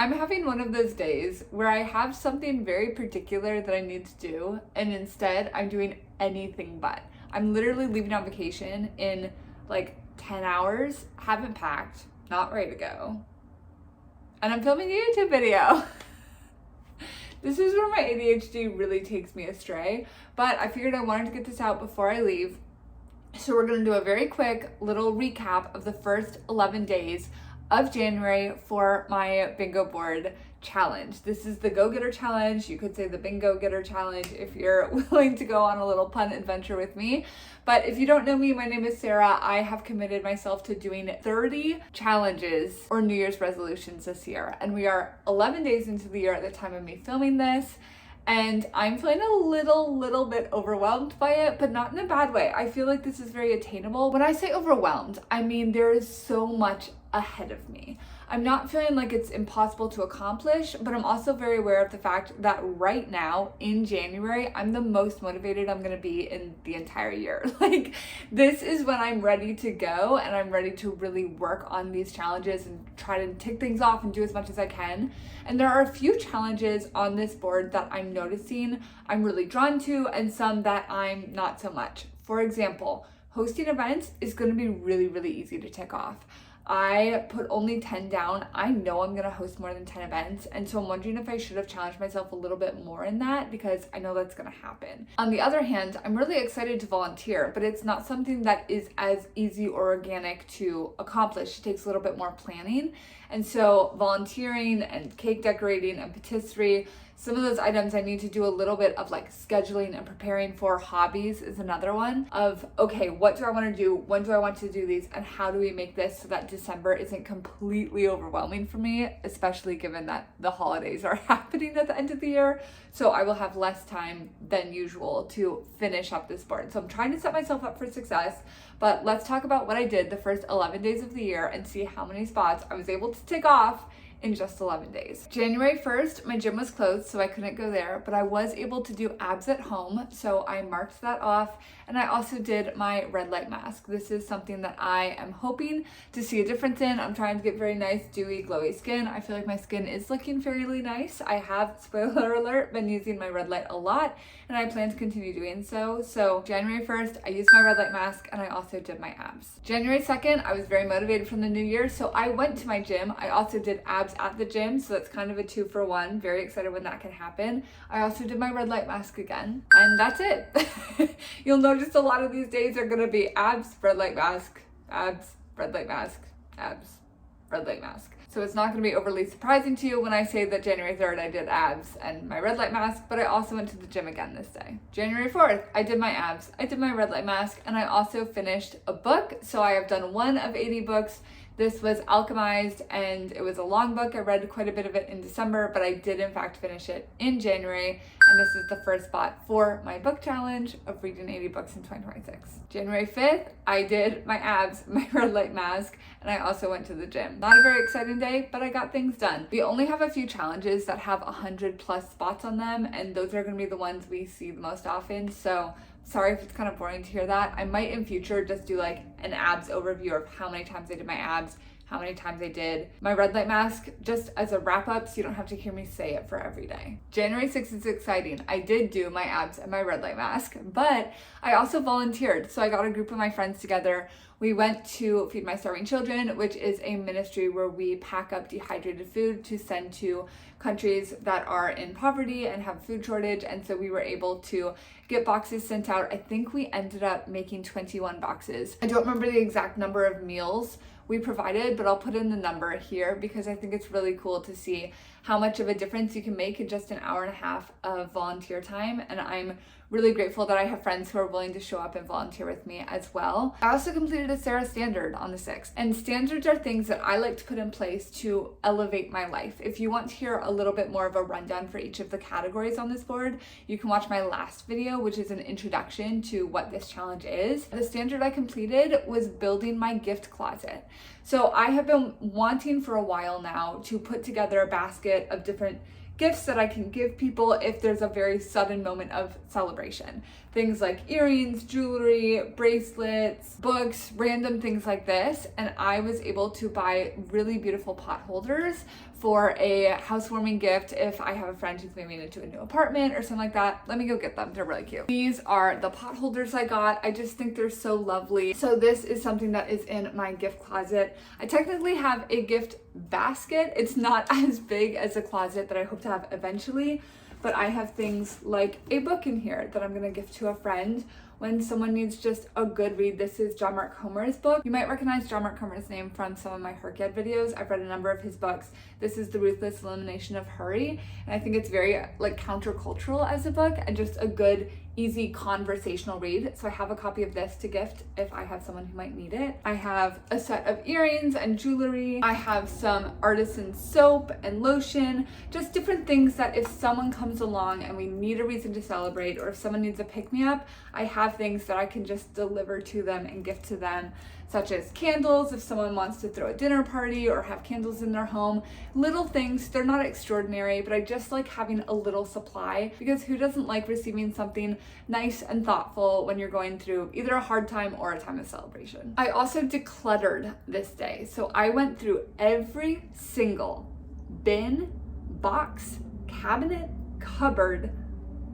I'm having one of those days where I have something very particular that I need to do, and instead I'm doing anything but. I'm literally leaving on vacation in like 10 hours, haven't packed, not ready to go, and I'm filming a YouTube video. This is where my ADHD really takes me astray, but I figured I wanted to get this out before I leave. So we're gonna do a very quick little recap of the first 11 days of January for my bingo board challenge. This is the Go-Getter Challenge. You could say the Bingo Getter Challenge if you're willing to go on a little pun adventure with me. But if you don't know me, my name is Sarah. I have committed myself to doing 30 challenges or New Year's resolutions this year. And we are 11 days into the year at the time of me filming this. And I'm feeling a little bit overwhelmed by it, but not in a bad way. I feel like this is very attainable. When I say overwhelmed, I mean there is so much ahead of me. I'm not feeling like it's impossible to accomplish, but I'm also very aware of the fact that right now in January, I'm the most motivated I'm gonna be in the entire year. Like, this is when I'm ready to go and I'm ready to really work on these challenges and try to tick things off and do as much as I can. And there are a few challenges on this board that I'm noticing I'm really drawn to and some that I'm not so much. For example, hosting events is gonna be really easy to tick off. I put only 10 down. I know I'm gonna host more than 10 events, and so I'm wondering if I should have challenged myself a little bit more in that, because I know that's gonna happen. On the other hand, I'm really excited to volunteer, but it's not something that is as easy or organic to accomplish. It takes a little bit more planning. And so volunteering and cake decorating and patisserie, some of those items I need to do a little bit of like scheduling and preparing for. Hobbies is another one of, okay, what do I want to do? When do I want to do these? And how do we make this so that December isn't completely overwhelming for me, especially given that the holidays are happening at the end of the year. So I will have less time than usual to finish up this board. So I'm trying to set myself up for success, but let's talk about what I did the first 11 days of the year and see how many spots I was able to tick off in just 11 days. January 1st, my gym was closed, so I couldn't go there, but I was able to do abs at home, so I marked that off. And I also did my red light mask. This is something that I am hoping to see a difference in. I'm trying to get very nice, dewy, glowy skin. I feel like my skin is looking fairly nice. I have, spoiler alert, been using my red light a lot, and I plan to continue doing so. So January 1st, I used my red light mask, and I also did my abs. January 2nd, I was very motivated from the new year, so I went to my gym. I also did abs at the gym, so that's kind of a 2-for-1. Very excited when that can happen. I also did my red light mask again, and that's it. You'll notice a lot of these days are gonna be abs, red light mask, abs, red light mask, abs, red light mask. So it's not gonna be overly surprising to you when I say that January 3rd I did abs and my red light mask, but I also went to the gym again this day. January 4th, I did my abs, I did my red light mask, and I also finished a book. So I have done one of 80 books. This was Alchemized, and it was a long book. I read quite a bit of it in December, but I did in fact finish it in January. And this is the first spot for my book challenge of reading 80 books in 2026. January 5th, I did my abs, my red light mask, and I also went to the gym. Not a very exciting day, but I got things done. We only have a few challenges that have 100+ spots on them, and those are gonna be the ones we see the most often. So sorry if it's kind of boring to hear that. I might in future just do like an abs overview of how many times I did my abs, how many times I did my red light mask, just as a wrap up so you don't have to hear me say it for every day. January 6th is exciting. I did do my abs and my red light mask, but I also volunteered. So I got a group of my friends together. We went to Feed My Starving Children, which is a ministry where we pack up dehydrated food to send to countries that are in poverty and have food shortage. And so we were able to get boxes sent out. I think we ended up making 21 boxes. I don't remember the exact number of meals we provided, but I'll put in the number here because I think it's really cool to see how much of a difference you can make in just an hour and a half of volunteer time. And I'm really grateful that I have friends who are willing to show up and volunteer with me as well. I also completed a Sarah standard on the 6th. And standards are things that I like to put in place to elevate my life. If you want to hear a little bit more of a rundown for each of the categories on this board, you can watch my last video, which is an introduction to what this challenge is. The standard I completed was building my gift closet. So I have been wanting for a while now to put together a basket of different gifts that I can give people if there's a very sudden moment of celebration. Things like earrings, jewelry, bracelets, books, random things like this. And I was able to buy really beautiful pot holders for a housewarming gift if I have a friend who's moving into a new apartment or something like that. Let me go get them. They're really cute. These are the pot holders I got. I just think they're so lovely. So this is something that is in my gift closet. I technically have a gift basket. It's not as big as a closet that I hope to have eventually, but I have things like a book in here that I'm gonna gift to a friend when someone needs just a good read. This is John Mark Comer's book. You might recognize John Mark Comer's name from some of my Herked videos. I've read a number of his books. This is The Ruthless Elimination of Hurry, and I think it's very like countercultural as a book and just a good, easy conversational read. So I have a copy of this to gift if I have someone who might need it. I have a set of earrings and jewelry. I have some artisan soap and lotion, just different things that if someone comes along and we need a reason to celebrate, or if someone needs a pick-me-up, I have things that I can just deliver to them and gift to them, such as candles if someone wants to throw a dinner party or have candles in their home. Little things, they're not extraordinary, but I just like having a little supply, because who doesn't like receiving something nice and thoughtful when you're going through either a hard time or a time of celebration. I also decluttered this day. So I went through every single bin, box, cabinet, cupboard,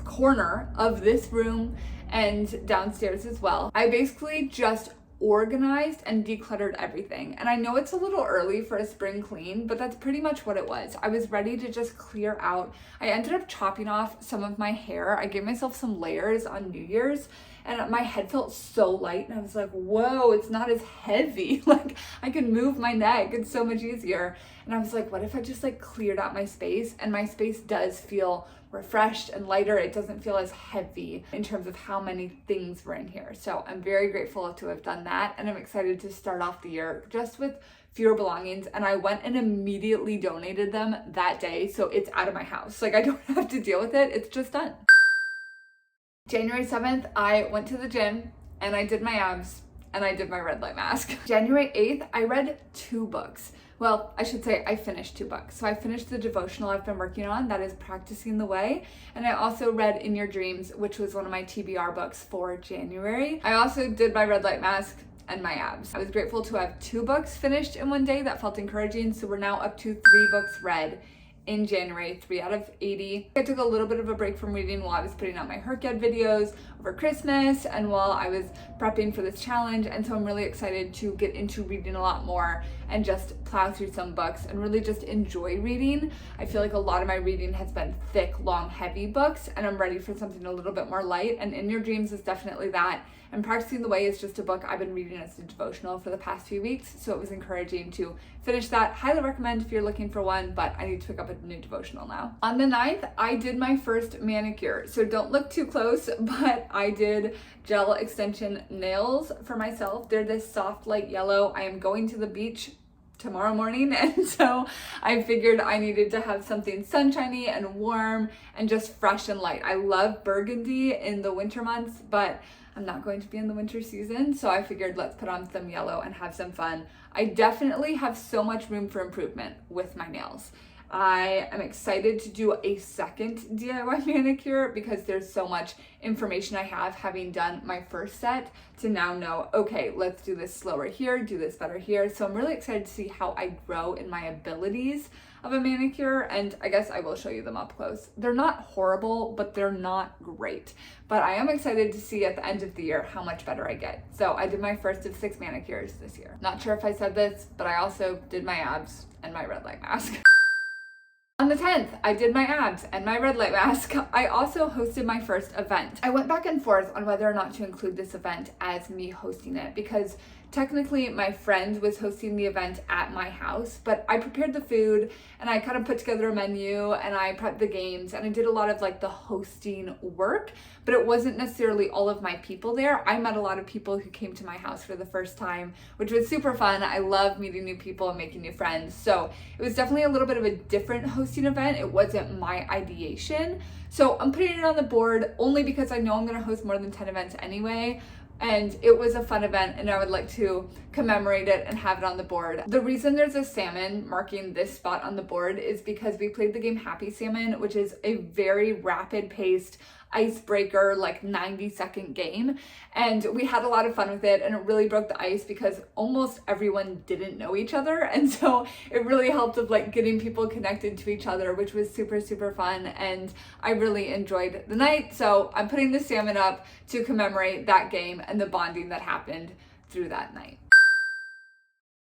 corner of this room and downstairs as well. I basically just organized and decluttered everything. And I know it's a little early for a spring clean, but that's pretty much what it was. I was ready to just clear out. I ended up chopping off some of my hair. I gave myself some layers on New Year's, and my head felt so light, and I was like, whoa, it's not as heavy. Like I can move my neck, it's so much easier. And I was like, what if I just like cleared out my space? And my space does feel refreshed and lighter. It doesn't feel as heavy in terms of how many things were in here. So I'm very grateful to have done that, and I'm excited to start off the year just with fewer belongings. And I went and immediately donated them that day, so it's out of my house. Like I don't have to deal with it, it's just done. January 7th, I went to the gym and I did my abs and I did my red light mask. January 8th, I read 2 books. Well, I should say I finished 2 books. So I finished the devotional I've been working on, that is Practicing the Way. And I also read In Your Dreams, which was one of my TBR books for January. I also did my red light mask and my abs. I was grateful to have 2 books finished in one day. That felt encouraging. So we're now up to 3 books read in January, 3 out of 80. I took a little bit of a break from reading while I was putting out my Herked videos over Christmas and while I was prepping for this challenge. And so I'm really excited to get into reading a lot more and just plow through some books and really just enjoy reading. I feel like a lot of my reading has been thick, long, heavy books, and I'm ready for something a little bit more light. And In Your Dreams is definitely that. And Practicing the Way is just a book I've been reading as a devotional for the past few weeks, so it was encouraging to finish that. Highly recommend if you're looking for one, but I need to pick up a new devotional now. On the 9th, I did my first manicure, so don't look too close, but I did gel extension nails for myself. They're this soft light yellow. I am going to the beach tomorrow morning, and so I figured I needed to have something sunshiny and warm and just fresh and light. I love burgundy in the winter months, but I'm not going to be in the winter season, so I figured let's put on some yellow and have some fun. I definitely have so much room for improvement with my nails. I am excited to do a second DIY manicure because there's so much information I have having done my first set to now know, okay, let's do this slower here, do this better here. So I'm really excited to see how I grow in my abilities of a manicure, and I guess I will show you them up close. They're not horrible, but they're not great. But I am excited to see at the end of the year how much better I get. So I did my first of 6 manicures this year. Not sure if I said this, but I also did my abs and my red light mask. On the 10th, I did my abs and my red light mask. I also hosted my first event. I went back and forth on whether or not to include this event as me hosting it, because technically my friend was hosting the event at my house, but I prepared the food and I kind of put together a menu and I prepped the games and I did a lot of like the hosting work, but it wasn't necessarily all of my people there. I met a lot of people who came to my house for the first time, which was super fun. I love meeting new people and making new friends. So it was definitely a little bit of a different hosting event. It wasn't my ideation. So I'm putting it on the board only because I know I'm going to host more than 10 events anyway. And it was a fun event and I would like to commemorate it and have it on the board. The reason there's a salmon marking this spot on the board is because we played the game Happy Salmon, which is a very rapid paced icebreaker, like 90-second game. And we had a lot of fun with it, and it really broke the ice because almost everyone didn't know each other. And so it really helped with like getting people connected to each other, which was super, super fun. And I really enjoyed the night. So I'm putting the salmon up to commemorate that game and the bonding that happened through that night.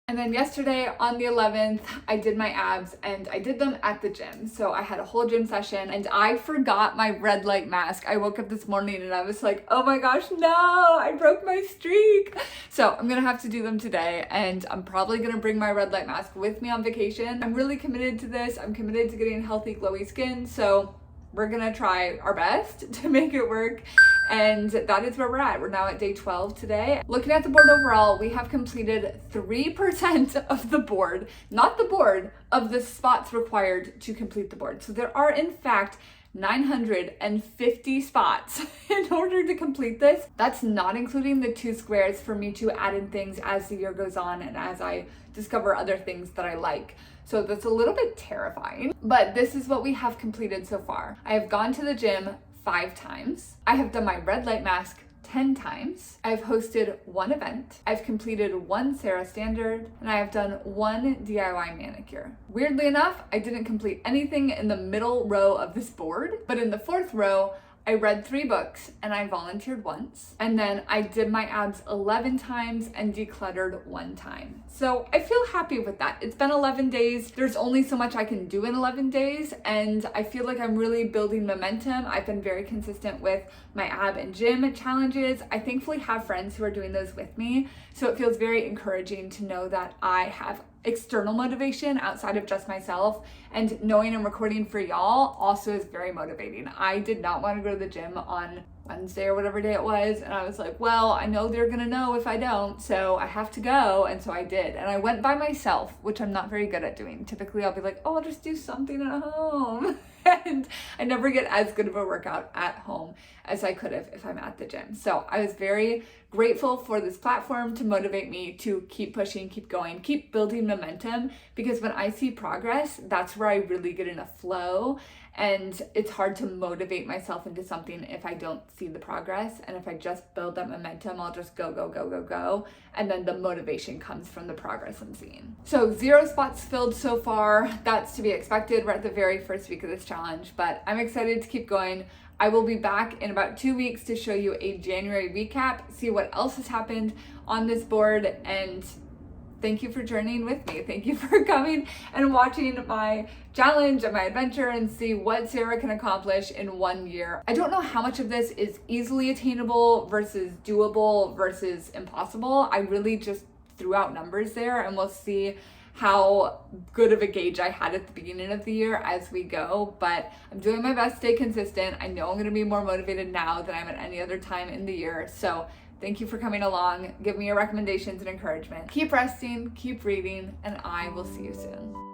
And then yesterday on the 11th, I did my abs and I did them at the gym. So I had a whole gym session and I forgot my red light mask. I woke up this morning and I was like, oh my gosh, no, I broke my streak. So I'm gonna have to do them today, and I'm probably gonna bring my red light mask with me on vacation. I'm really committed to this. I'm committed to getting healthy, glowy skin. So we're gonna try our best to make it work. And that is where we're at. We're now at day 12 today. Looking at the board overall, we have completed 3% of the board, not the board, of the spots required to complete the board. So there are in fact 950 spots in order to complete this. That's not including the 2 squares for me to add in things as the year goes on and as I discover other things that I like. So that's a little bit terrifying, but this is what we have completed so far. I have gone to the gym 5 times. I have done my red light mask 10 times. I've hosted 1 event. I've completed 1 Sarah standard, and I have done 1 DIY manicure. Weirdly enough, I didn't complete anything in the middle row of this board, but in the 4th row, I read 3 books and I volunteered once. And then I did my abs 11 times and decluttered 1 time. So I feel happy with that. It's been 11 days. There's only so much I can do in 11 days. And I feel like I'm really building momentum. I've been very consistent with my ab and gym challenges. I thankfully have friends who are doing those with me. So it feels very encouraging to know that I have external motivation outside of just myself, and knowing I'm recording for y'all also is very motivating. I did not want to go to the gym on Wednesday or whatever day it was, and I was like, well, I know they're gonna know if I don't, so I have to go. And so I did, and I went by myself, which I'm not very good at doing. Typically I'll be like, oh, I'll just do something at home. And I never get as good of a workout at home as I could have if I'm at the gym. So I was very grateful for this platform to motivate me to keep pushing, keep going, keep building momentum, because when I see progress, that's where I really get in a flow. And it's hard to motivate myself into something if I don't see the progress. And if I just build that momentum, I'll just go, go, go, go, go. And then the motivation comes from the progress I'm seeing. So 0 spots filled so far. That's to be expected. We're at the very first week of this challenge, but I'm excited to keep going. I will be back in about 2 weeks to show you a January recap, see what else has happened on this board, and thank you for journeying with me. Thank you for coming and watching my challenge and my adventure and see what Sarah can accomplish in 1 year. I don't know how much of this is easily attainable versus doable versus impossible. I really just threw out numbers there, and we'll see how good of a gauge I had at the beginning of the year as we go. But I'm doing my best to stay consistent. I know I'm going to be more motivated now than I'm at any other time in the year. So thank you for coming along. Give me your recommendations and encouragement. Keep resting, keep reading, and I will see you soon.